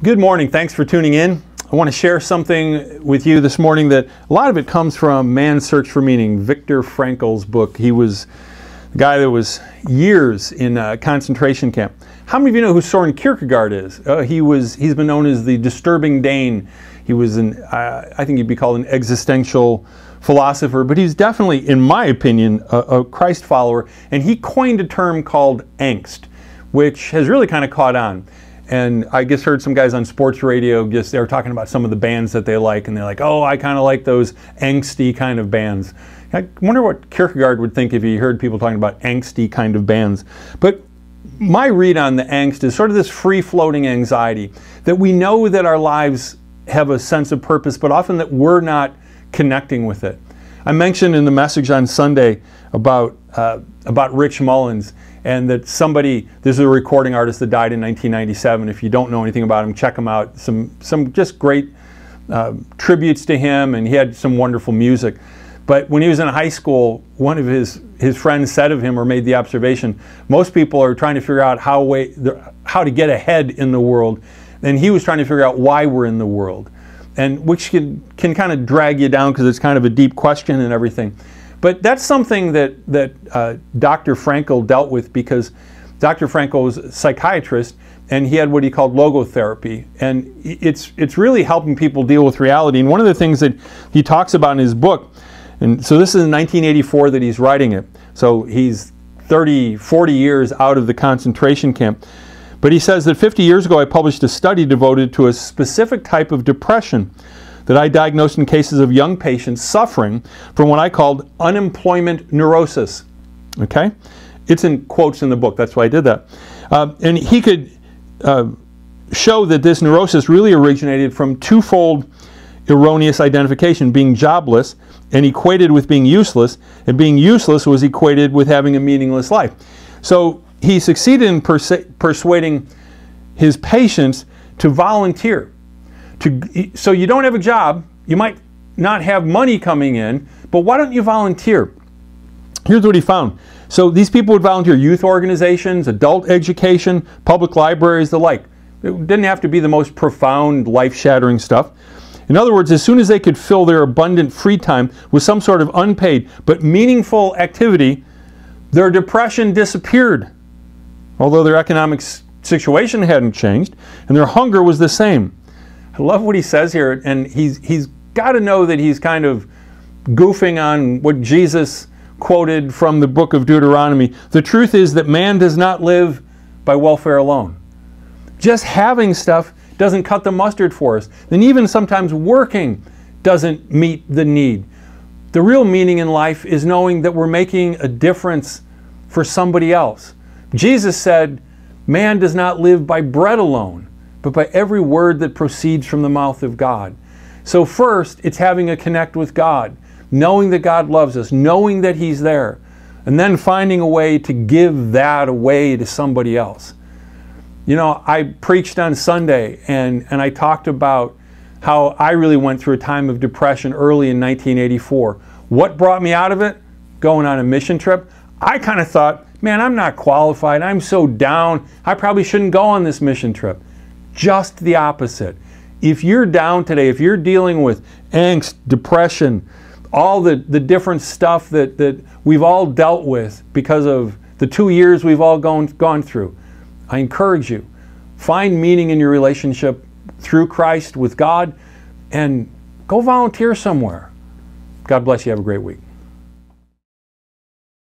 Good morning. Thanks for tuning in. I want to share something with you this morning that a lot of it comes from Man's Search for Meaning, Viktor Frankl's book. He was a guy that was years in a concentration camp. How many of you know who Soren Kierkegaard is? He's been known as the disturbing Dane. He was I think he'd be called an existential philosopher, but he's definitely, in my opinion, a Christ follower. And he coined a term called angst, which has really kind of caught on. And I just heard some guys on sports radio, they were talking about some of the bands that they like, and they're like, oh, I kind of like those angsty kind of bands. I wonder what Kierkegaard would think if he heard people talking about angsty kind of bands. But my read on the angst is sort of this free-floating anxiety, that we know that our lives have a sense of purpose, but often that we're not connecting with it. I mentioned in the message on Sunday about Rich Mullins, and that this is a recording artist that died in 1997. If you don't know anything about him, check him out. Some just great tributes to him, and he had some wonderful music. But when he was in high school, one of his friends said of him, or made the observation, most people are trying to figure out how to get ahead in the world, and he was trying to figure out why we're in the world, and which can kind of drag you down because it's kind of a deep question and everything. But that's something that Dr. Frankl dealt with, because Dr. Frankl was a psychiatrist, and he had what he called logotherapy. And it's really helping people deal with reality. And one of the things that he talks about in his book, and so this is in 1984 that he's writing it. So he's 30, 40 years out of the concentration camp. But he says that 50 years ago I published a study devoted to a specific type of depression that I diagnosed in cases of young patients suffering from what I called unemployment neurosis. Okay? It's in quotes in the book, that's why I did that. And he could show that this neurosis really originated from twofold erroneous identification: being jobless and equated with being useless, and being useless was equated with having a meaningless life. So he succeeded in persuading his patients to volunteer. So you don't have a job, you might not have money coming in, but why don't you volunteer? Here's what he found. So these people would volunteer: youth organizations, adult education, public libraries, the like. It didn't have to be the most profound, life-shattering stuff. In other words, as soon as they could fill their abundant free time with some sort of unpaid but meaningful activity, their depression disappeared, although their economic situation hadn't changed, and their hunger was the same. I love what he says here, and he's got to know that he's kind of goofing on what Jesus quoted from the book of Deuteronomy. The truth is that man does not live by welfare alone. Just having stuff doesn't cut the mustard for us. And even sometimes working doesn't meet the need. The real meaning in life is knowing that we're making a difference for somebody else. Jesus said, man does not live by bread alone, but by every word that proceeds from the mouth of God. So first, it's having a connect with God, knowing that God loves us, knowing that He's there, and then finding a way to give that away to somebody else. You know, I preached on Sunday, and I talked about how I really went through a time of depression early in 1984. What brought me out of it? Going on a mission trip. I kind of thought, man, I'm not qualified. I'm so down. I probably shouldn't go on this mission trip. Just the opposite. If you're down today, if you're dealing with angst, depression, all the different stuff that we've all dealt with because of the 2 years we've all gone through, I encourage you, find meaning in your relationship through Christ with God, and go volunteer somewhere. God bless you. Have a great week.